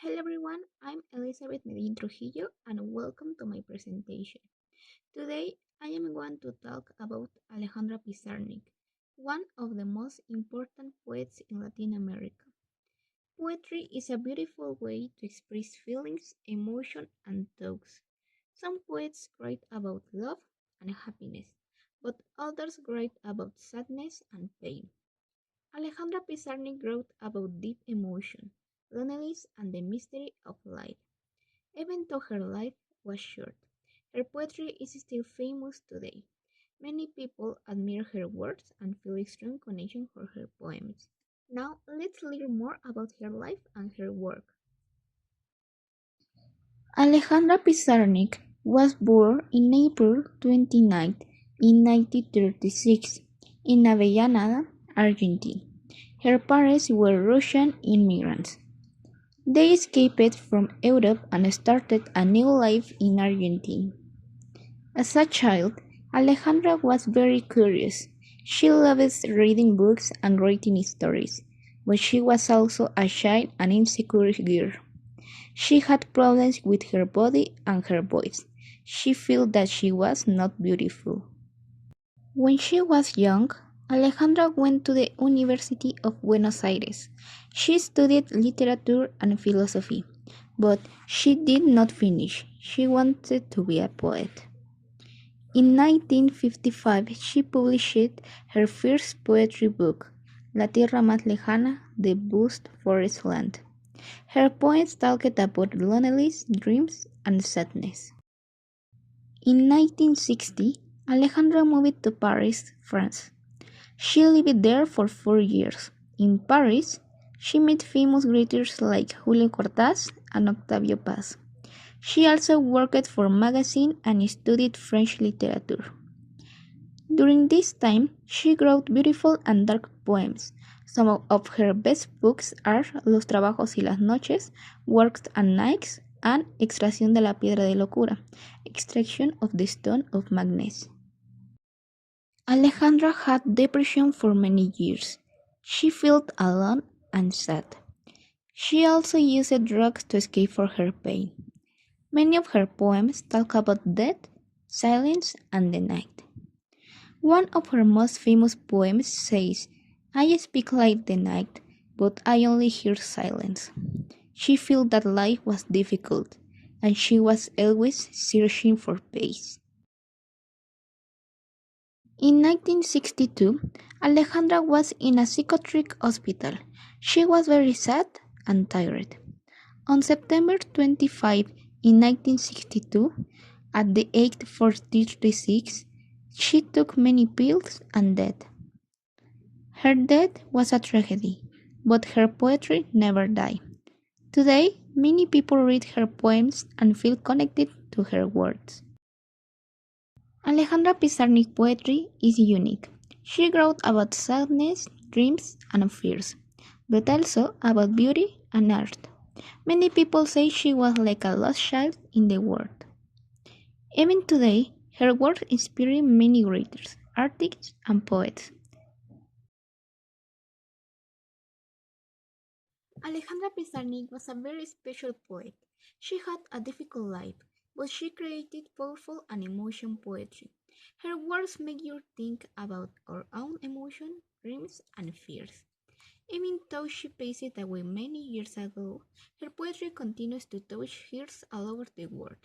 Hello everyone, I'm Elizabeth Medin Trujillo and welcome to my presentation. Today I am going to talk about Alejandra Pizarnik, one of the most important poets in Latin America. Poetry is a beautiful way to express feelings, emotion, and thoughts. Some poets write about love and happiness, but others write about sadness and pain. Alejandra Pizarnik wrote about deep emotion, loneliness, and the mystery of life. Even though her life was short, her poetry is still famous today. Many people admire her works and feel a strong connection for her poems. Now let's learn more about her life and her work. Alejandra Pizarnik was born in April 29 in 1936 in Avellaneda, Argentina. Her parents were Russian immigrants. They escaped from Europe and started a new life in Argentina. As a child, Alejandra was very curious. She loved reading books and writing stories, but she was also a shy and insecure girl. She had problems with her body and her voice. She felt that she was not beautiful. When she was young, Alejandra went to the University of Buenos Aires. She studied literature and philosophy, but she did not finish. She wanted to be a poet. In 1955, she published her first poetry book, La Tierra Más Lejana, The Vast Forest Land. Her poems talked about loneliness, dreams, and sadness. In 1960, Alejandra moved to Paris, France. She lived there for 4 years. In Paris, she met famous writers like Julio Cortázar and Octavio Paz. She also worked for magazines and studied French literature. During this time, she wrote beautiful and dark poems. Some of her best books are Los Trabajos y las Noches, Works and Nights, and Extracción de la Piedra de Locura, Extraction of the Stone of Madness. Alejandra had depression for many years. She felt alone and sad. She also used drugs to escape from her pain. Many of her poems talk about death, silence, and the night. One of her most famous poems says, I speak like the night, but I only hear silence. She felt that life was difficult, and she was always searching for peace. In 1962, Alejandra was in a psychiatric hospital. She was very sad and tired. On September 25, 1962, at the age of 46, she took many pills and died. Her death was a tragedy, but her poetry never died. Today, many people read her poems and feel connected to her words. Alejandra Pizarnik's poetry is unique. She wrote about sadness, dreams, and fears, but also about beauty and art. Many people say she was like a lost child in the world. Even today, her work inspires many writers, artists, and poets. Alejandra Pizarnik was a very special poet. She had a difficult life, but she created powerful and emotional poetry. Her words make you think about our own emotions, dreams, and fears. Even though she passed away many years ago, her poetry continues to touch hearts all over the world.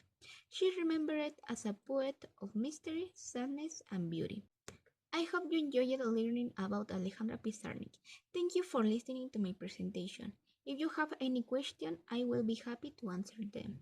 She is remembered as a poet of mystery, sadness, and beauty. I hope you enjoyed learning about Alejandra Pizarnik. Thank you for listening to my presentation. If you have any question, I will be happy to answer them.